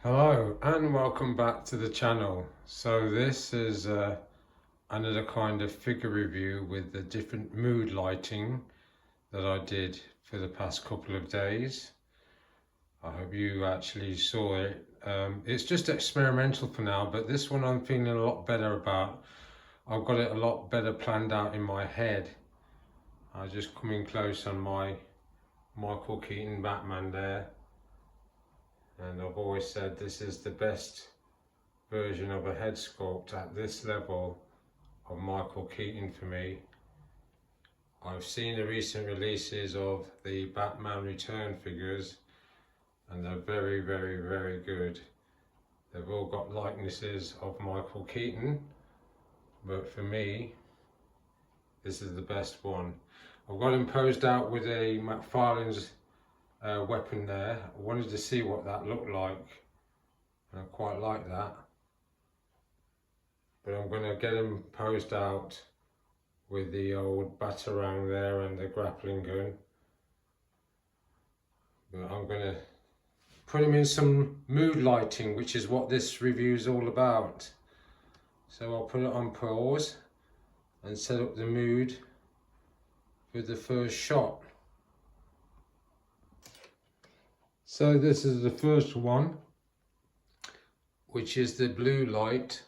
Hello and welcome back to the channel. So this is another kind of figure review with the different mood lighting that I did for the past couple of days. I hope you actually saw it. It's just experimental for now, but this one I'm feeling a lot better about. I've got it a lot better planned out in my head. I just come in close on my Michael Keaton Batman there. And I've always said this is the best version of a head sculpt at this level of Michael Keaton for me. I've seen the recent releases of the Batman Return figures and they're very, very, very good. They've all got likenesses of Michael Keaton, but for me, this is the best one. I've got him posed out with a McFarlane's weapon there. I wanted to see what that looked like, and I quite like that. But I'm going to get him posed out with the old Batarang there and the grappling gun. But I'm going to put him in some mood lighting, which is what this review is all about. So I'll put it on pause and set up the mood with the first shot. So this is the first one, which is the blue light,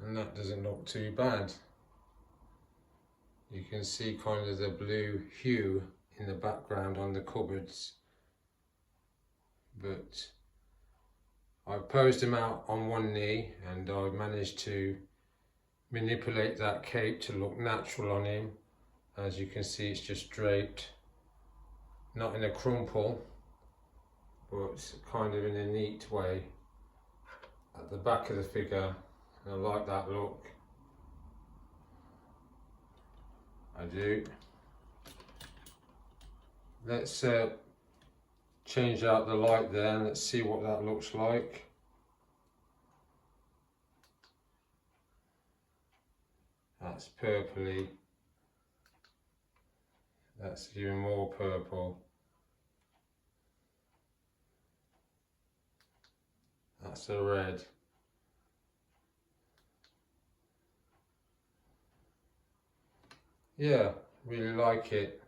and that doesn't look too bad. You can see kind of the blue hue in the background on the cupboards, but I posed him out on one knee and I managed to manipulate that cape to look natural on him. As you can see, it's just draped, not in a crumple, but kind of in a neat way at the back of the figure. And I like that look. I do. Let's change out the light there and let's see what that looks like. That's purpley. That's even more purple. That's a red. Yeah, really like it.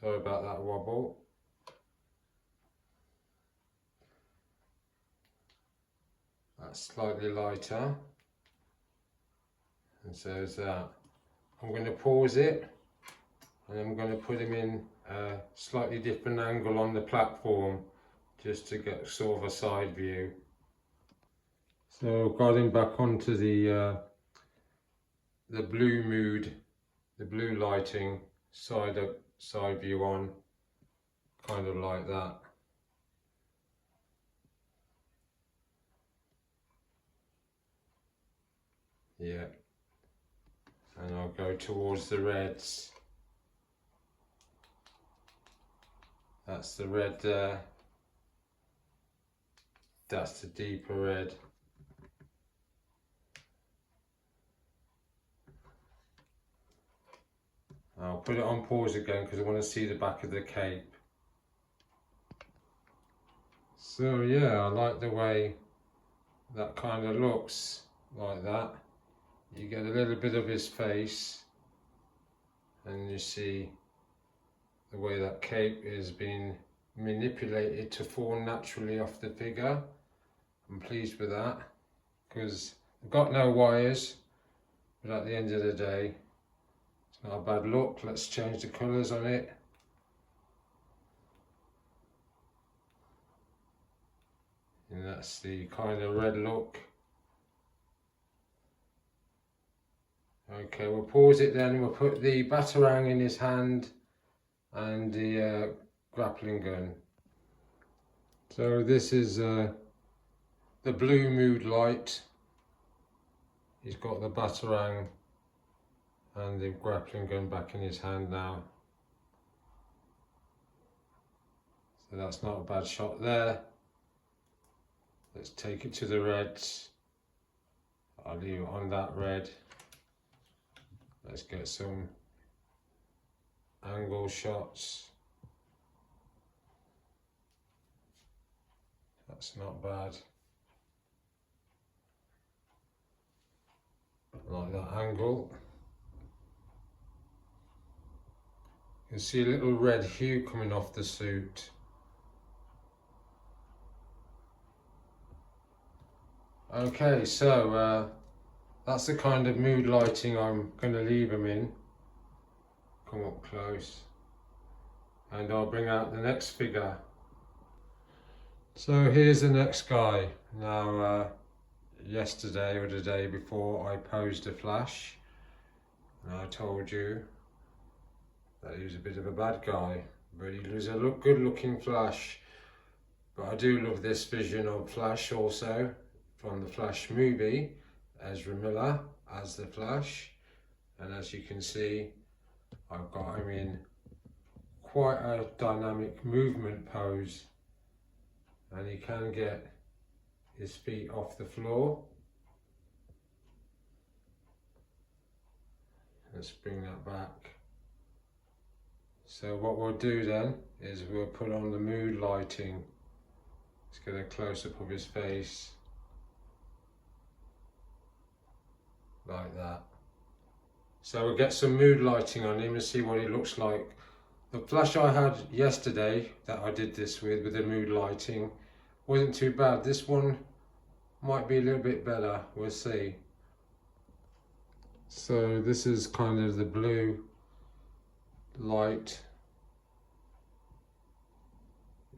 Sorry about that wobble. That's slightly lighter. And so is that. I'm going to pause it and I'm going to put him in a slightly different angle on the platform just to get sort of a side view. So I've got him back onto the blue mood, the blue lighting, side up, side view on, kind of like that. Yeah. And I'll go towards the reds. That's the red there. That's the deeper red. I'll put it on pause again because I want to see the back of the cape. So yeah, I like the way that kind of looks like that. You get a little bit of his face and you see the way that cape is being manipulated to fall naturally off the figure. I'm pleased with that because I've got no wires, but at the end of the day, it's not a bad look. Let's change the colours on it. And that's the kind of red look. Okay, we'll pause it then. We'll put the Batarang in his hand and the grappling gun. So this is the blue mood light. He's got the Batarang and the grappling gun back in his hand now. So that's not a bad shot there. Let's take it to the reds. I'll leave it on that red. Let's get some angle shots. That's not bad. I like that angle. You can see a little red hue coming off the suit. Okay, so that's the kind of mood lighting I'm going to leave them in. Come up close. And I'll bring out the next figure. So here's the next guy. Now, yesterday or the day before, I posed a Flash. And I told you that he was a bit of a bad guy. But he was a good looking Flash. But I do love this vision of Flash also, from the Flash movie. Ezra Miller as the Flash. And as you can see, I've got him in quite a dynamic movement pose, and he can get his feet off the floor. Let's bring that back. So what we'll do then is we'll put on the mood lighting. Let's get a close-up of his face, like that. So we'll get some mood lighting on him and see what he looks like. The Flash I had yesterday that I did this with the mood lighting wasn't too bad. This one might be a little bit better, we'll see. So this is kind of the blue light.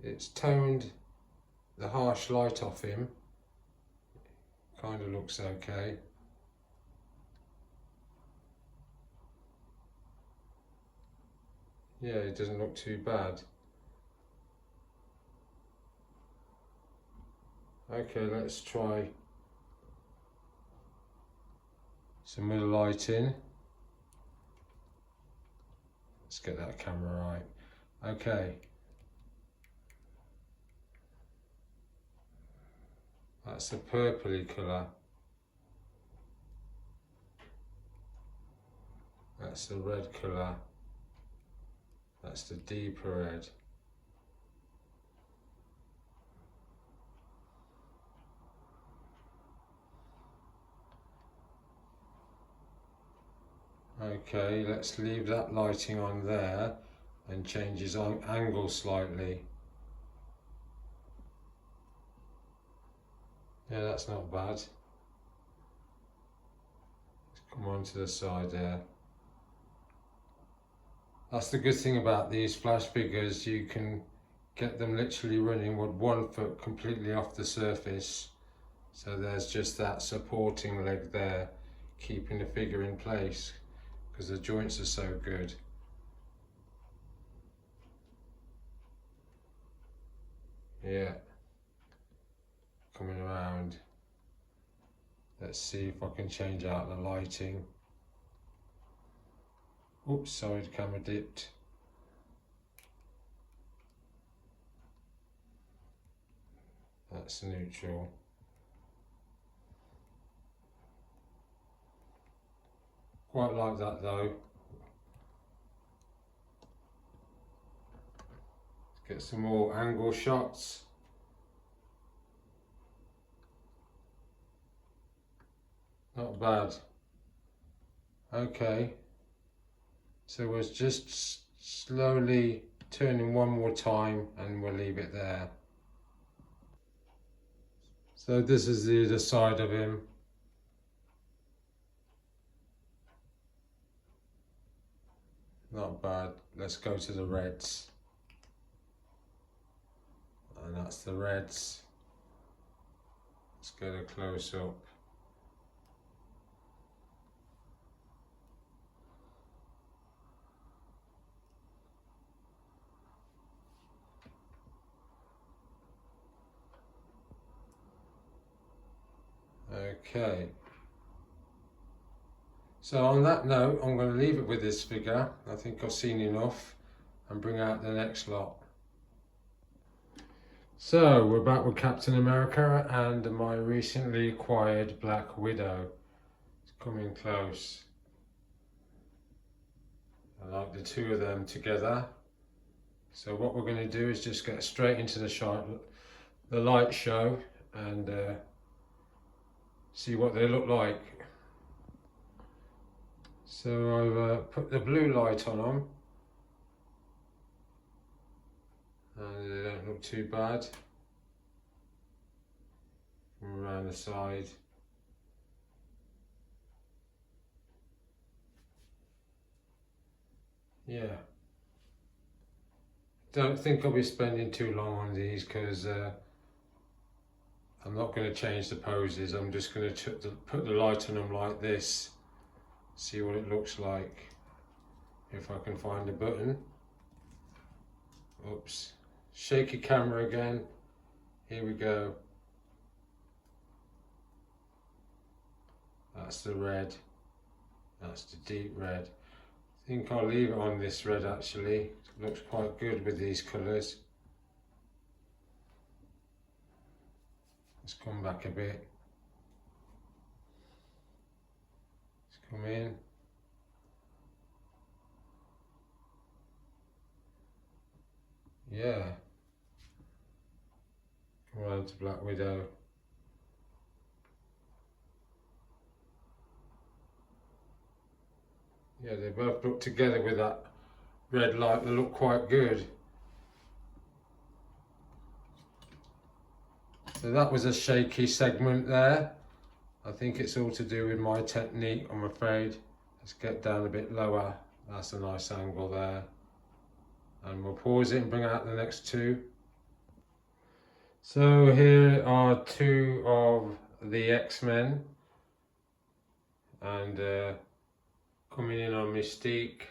It's toned the harsh light off him. Kind of looks okay. Yeah, it doesn't look too bad. Okay, let's try some other lighting. Let's get that camera right. Okay. That's a purpley colour. That's the red colour. That's the deeper red. Okay, let's leave that lighting on there and change his angle slightly. Yeah, that's not bad. Let's come on to the side there. That's the good thing about these Flash figures, you can get them literally running with 1 foot completely off the surface. So there's just that supporting leg there, keeping the figure in place, because the joints are so good. Yeah. Coming around. Let's see if I can change out the lighting. Oops, sorry, the camera dipped. That's neutral. Quite like that though. Let's get some more angle shots. Not bad. Okay. So we're just slowly turning one more time and we'll leave it there. So this is the other side of him. Not bad. Let's go to the reds. And that's the reds. Let's get a close up. Okay. So on that note, I'm going to leave it with this figure. I think I've seen enough, and bring out the next lot. So we're back with Captain America and my recently acquired Black Widow. It's coming close. I like the two of them together. So what we're going to do is just get straight into the shot. the light show and see what they look like. So I've put the blue light on them, and they don't look too bad. From around the side. Yeah. Don't think I'll be spending too long on these because I'm not going to change the poses. I'm just going to put the light on them like this. See what it looks like. If I can find the button. Oops. Shaky camera again. Here we go. That's the red. That's the deep red. I think I'll leave it on this red actually. It looks quite good with these colours. Let's come back a bit. Let's come in. Yeah. Come around to Black Widow. Yeah, they both look together with that red light. They look quite good. So that was a shaky segment there. I think it's all to do with my technique, I'm afraid. Let's get down a bit lower. That's a nice angle there. And we'll pause it and bring out the next two. So here are two of the X-Men. And coming in on Mystique.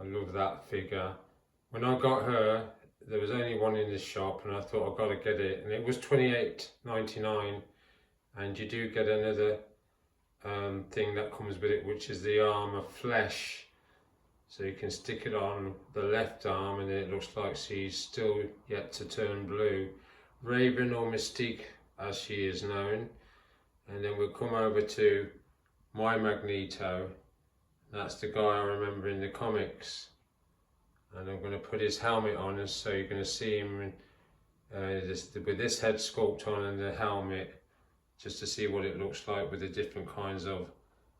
I love that figure. When I got her, there was only one in the shop and I thought I've got to get it. And it was $28.99. And you do get another thing that comes with it, which is the arm of flesh. So you can stick it on the left arm and it looks like she's still yet to turn blue. Raven, or Mystique as she is known. And then we'll come over to my Magneto. That's the guy I remember in the comics. And I'm going to put his helmet on, and so you're going to see him with this head sculpt on and the helmet, just to see what it looks like with the different kinds of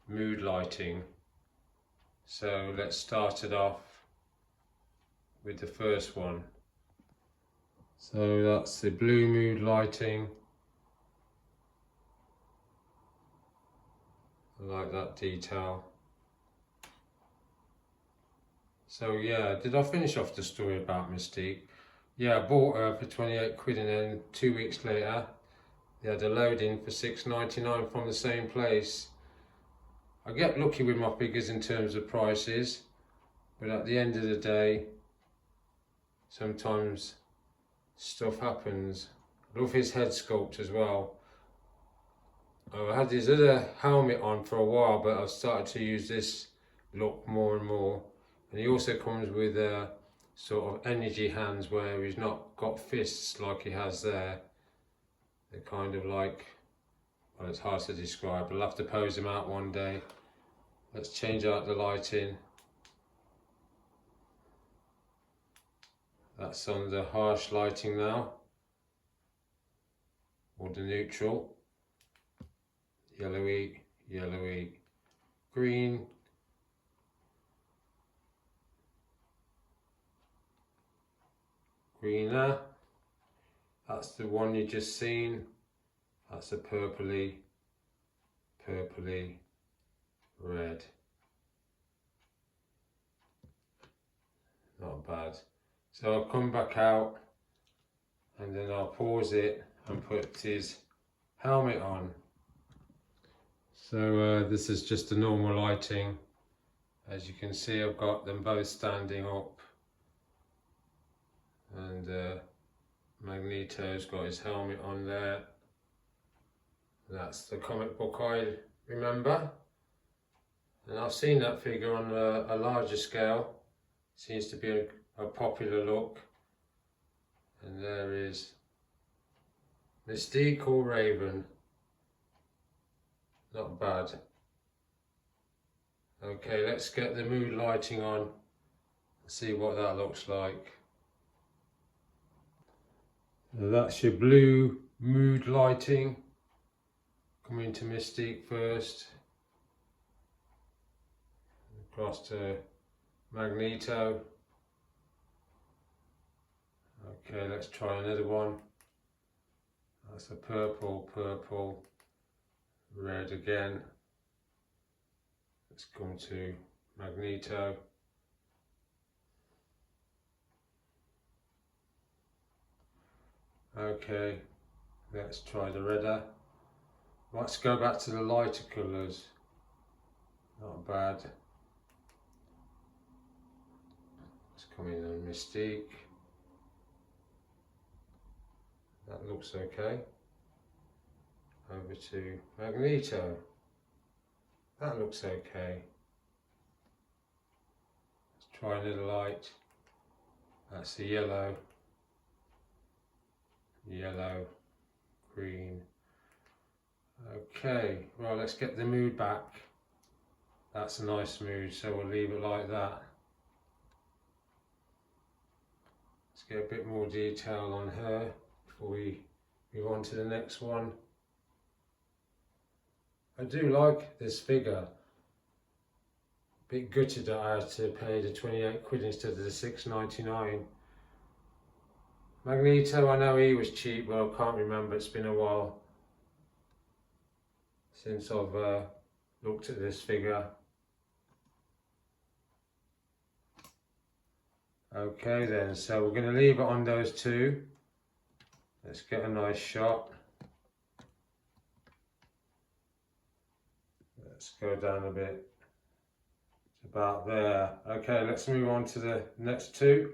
mood lighting. So let's start it off with the first one. So that's the blue mood lighting. I like that detail. So yeah, did I finish off the story about Mystique? Yeah, I bought her for 28 quid and then 2 weeks later they had a load-in for £6.99 from the same place. I get lucky with my figures in terms of prices, but at the end of the day, sometimes stuff happens. I love his head sculpt as well. I had his other helmet on for a while, but I've started to use this look more and more. And he also comes with sort of energy hands where he's not got fists like he has there. They're kind of like, well, it's hard to describe. I'll have to pose him out one day. Let's change out the lighting. That's on the harsh lighting now, or the neutral. Yellowy, yellowy, green. Greener. That's the one you just seen. That's a purpley red. Not bad. So I'll come back out and then I'll pause it and put his helmet on. So this is just the normal lighting. As you can see, I've got them both standing up, and Magneto's got his helmet on there. That's the comic book I remember, and I've seen that figure on a larger scale. Seems to be a popular look. And there is Mystique or Raven. Not bad. Okay, let's get the mood lighting on and see what that looks like. So that's your blue mood lighting. Coming to Mystique first, across to Magneto. Okay, let's try another one. That's a purple, purple, red again. Let's come to Magneto. Okay, let's try the redder. Let's go back to the lighter colours. Not bad. Let's come in on Mystique. That looks okay. Over to Magneto. That looks okay. Let's try another light. That's the yellow. Yellow, green. Okay, well, let's get the mood back. That's a nice mood, so we'll leave it like that. Let's get a bit more detail on her before we move on to the next one. I do like this figure. A bit gutted that I had to pay the 28 quid instead of the 6.99. Magneto, I know he was cheap, but I can't remember, it's been a while since I've looked at this figure. Okay then, so we're going to leave it on those two. Let's get a nice shot. Let's go down a bit. It's about there. Okay, let's move on to the next two.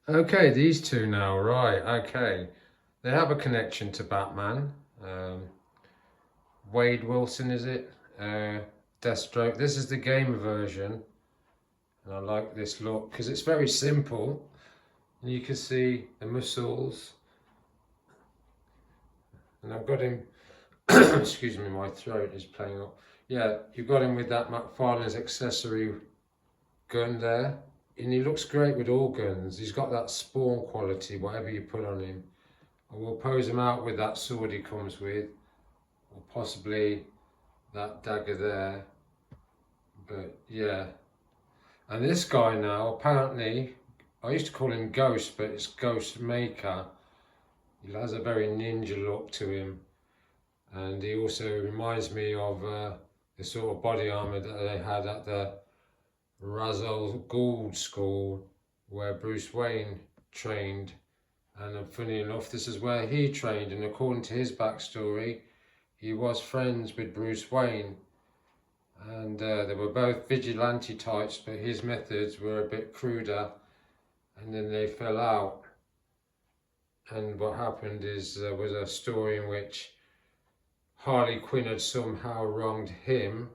Okay, these two now, right, okay. They have a connection to Batman. Wade Wilson, is it? Deathstroke. This is the gamer version. And I like this look because it's very simple. And you can see the muscles. And I've got him, excuse me, my throat is playing up. Yeah, you've got him with that McFarlane's accessory gun there. And he looks great with all guns. He's got that Spawn quality, whatever you put on him. And we'll pose him out with that sword he comes with, or possibly that dagger there. But yeah. And this guy now, apparently, I used to call him Ghost, but it's Ghost Maker. He has a very ninja look to him. And he also reminds me of the sort of body armour that they had at the Ra's al Ghul school where Bruce Wayne trained. And funny enough, this is where he trained, and according to his backstory, he was friends with Bruce Wayne. And they were both vigilante types, but his methods were a bit cruder, and then they fell out. And what happened is there was a story in which Harley Quinn had somehow wronged him,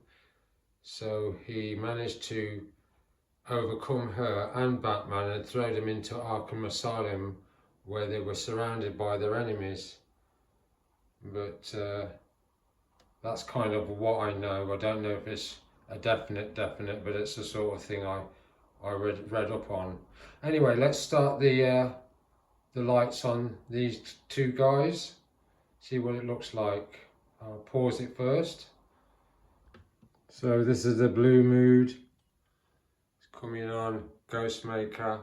so he managed to overcome her and Batman and throw them into Arkham Asylum, where they were surrounded by their enemies. But that's kind of what I know. I don't know if it's a definite, but it's the sort of thing I read up on. Anyway, let's start the lights on these two guys. See what it looks like. I'll pause it first. So this is the blue mood. It's coming on Ghostmaker.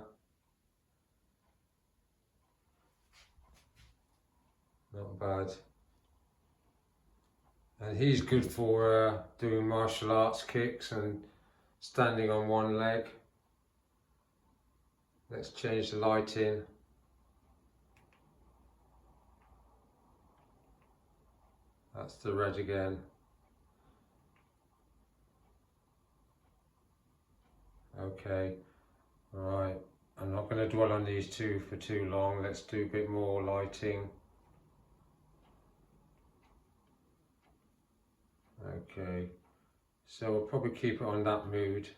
Not bad. And he's good for doing martial arts kicks and standing on one leg. Let's change the lighting. That's the red again. Okay, right. I'm not going to dwell on these two for too long. Let's do a bit more lighting. Okay, so we'll probably keep it on that mood,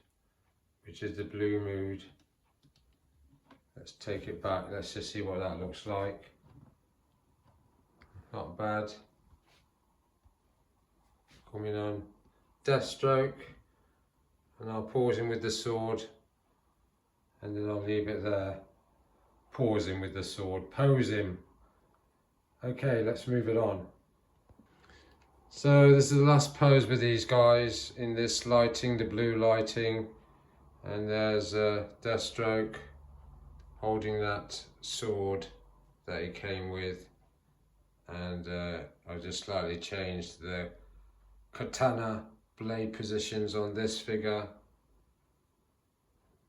which is the blue mood. Let's take it back. Let's just see what that looks like. Not bad. Coming on Deathstroke, and I'll pause him with the sword, and then I'll leave it there. pause him with the sword, pose him. Okay, let's move it on. So this is the last pose with these guys in this lighting, the blue lighting, and there's Deathstroke holding that sword that he came with, and I just slightly changed the katana blade positions on this figure,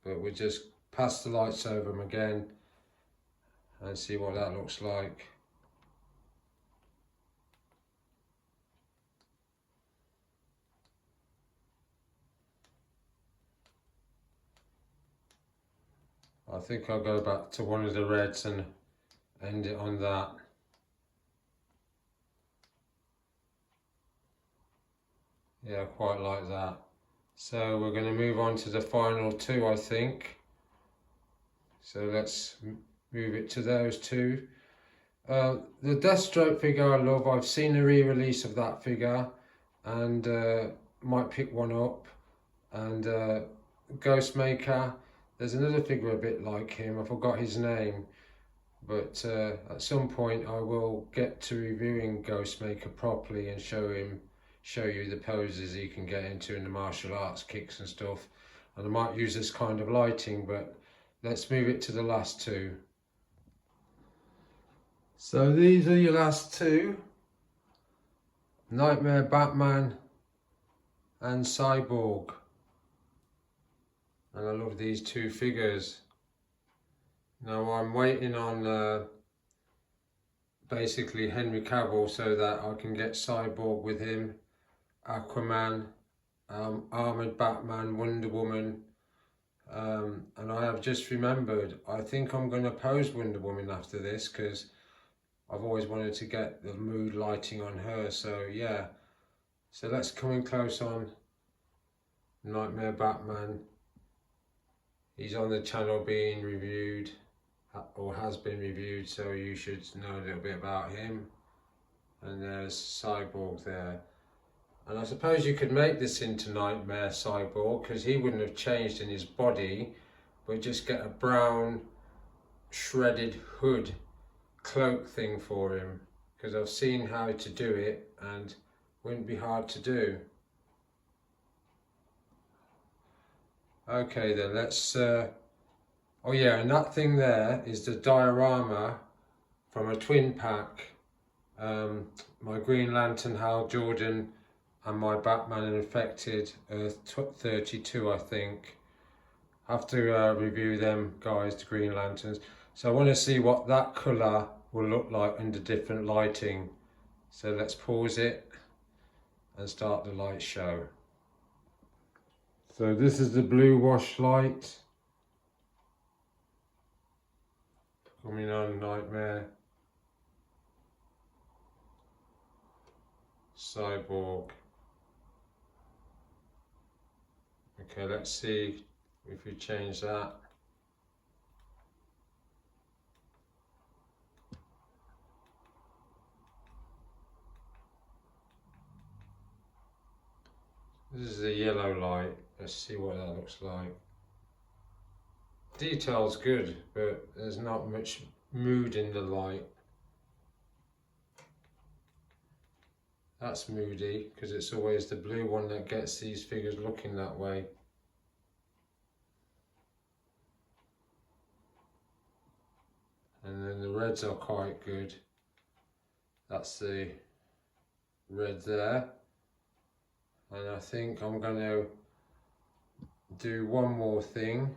but we just pass the lights over him again and see what that looks like. I think I'll go back to one of the reds and end it on that. Yeah, I quite like that. So we're going to move on to the final two, I think. So let's move it to those two. The Deathstroke figure I love. I've seen a re-release of that figure and might pick one up. And Ghostmaker, there's another figure a bit like him. I forgot his name. But at some point I will get to reviewing Ghostmaker properly and show you the poses he can get into in the martial arts kicks and stuff. And I might use this kind of lighting, but let's move it to the last two. So these are your last two. Nightmare Batman and Cyborg. And I love these two figures. Now I'm waiting on basically Henry Cavill so that I can get Cyborg with him, Aquaman, Armoured Batman, Wonder Woman, and I have just remembered, I think I'm going to pose Wonder Woman after this because I've always wanted to get the mood lighting on her. So yeah, so let's come in close on Nightmare Batman. He's on the channel being reviewed, or has been reviewed, so you should know a little bit about him. And there's Cyborg there. And I suppose you could make this into Nightmare Cyborg because he wouldn't have changed in his body, but just get a brown shredded hood cloak thing for him, because I've seen how to do it and it wouldn't be hard to do. Okay then, let's oh yeah, and that thing there is the diorama from a twin pack, my Green Lantern Hal Jordan and my Batman Infected Earth 32, I think. I have to review them guys, the Green Lanterns. So I want to see what that colour will look like under different lighting. So let's pause it and start the light show. So this is the blue wash light coming on Nightmare Cyborg. Okay, let's see if we change that. This is a yellow light. Let's see what that looks like. Detail's good, but there's not much mood in the light. That's moody because it's always the blue one that gets these figures looking that way. And then the reds are quite good. That's the red there. And I think I'm going to do one more thing.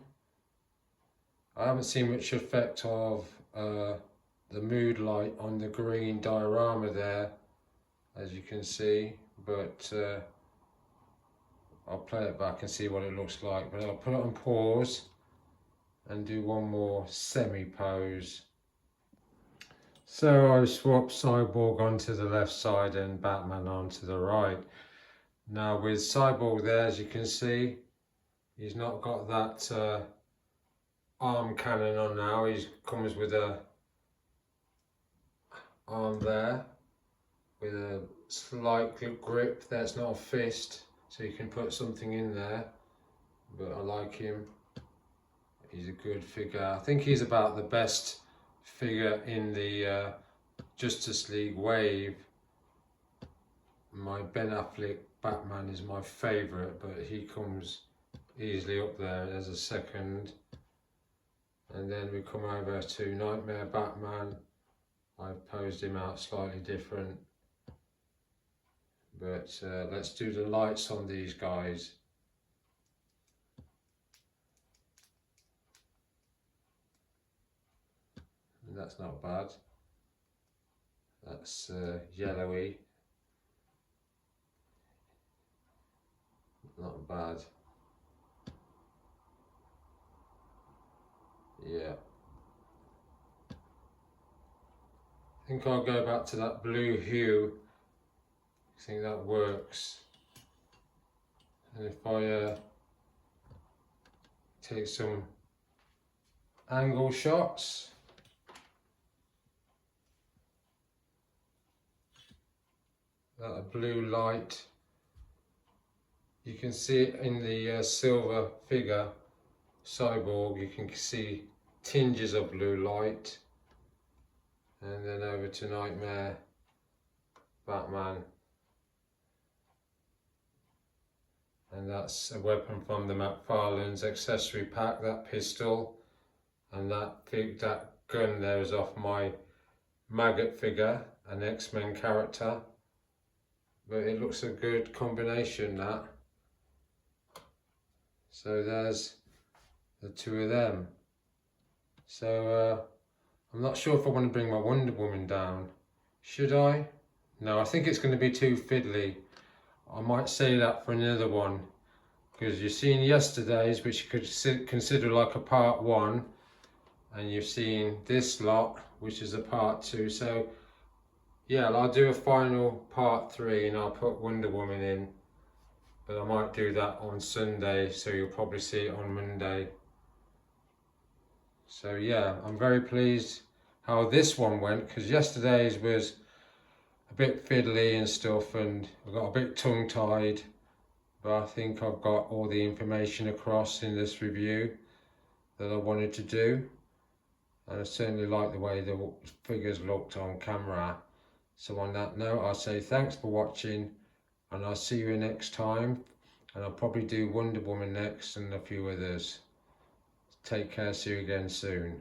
I haven't seen much effect of the mood light on the green diorama there, as you can see, but I'll play it back and see what it looks like. But I'll put it on pause and do one more semi pose. So I swapped Cyborg onto the left side and Batman onto the right. Now with Cyborg there, as you can see, he's not got that arm cannon on now. He comes with a arm there with a slight grip. That's not a fist, so you can put something in there. But I like him He's a good figure. I think he's about the best figure in the Justice League wave. My Ben Affleck Batman is my favourite, but he comes easily up there as a second. And then we come over to Nightmare Batman. I've posed him out slightly different. But let's do the lights on these guys. And that's not bad. That's yellowy. Not bad. Yeah. I think I'll go back to that blue hue. I think that works. And if I take some angle shots. That blue light. You can see it in the silver figure, Cyborg. You can see tinges of blue light. And then over to Nightmare Batman. And that's a weapon from the McFarlane's accessory pack, that pistol. And that gun there is off my Maggot figure, an X-Men character. But it looks a good combination, that. So there's the two of them. So I'm not sure if I want to bring my Wonder Woman down. Should I? No, I think it's going to be too fiddly. I might say that for another one. Because you've seen yesterday's, which you could consider like a part 1. And you've seen this lot, which is a part 2. So yeah, I'll do a final part 3 and I'll put Wonder Woman in. But I might do that on Sunday, so you'll probably see it on Monday. So yeah, I'm very pleased how this one went, because yesterday's was a bit fiddly and stuff, and I got a bit tongue-tied. But I think I've got all the information across in this review that I wanted to do. And I certainly like the way the figures looked on camera. So on that note, I'll say thanks for watching, and I'll see you next time. And I'll probably do Wonder Woman next and a few others. Take care, see you again soon.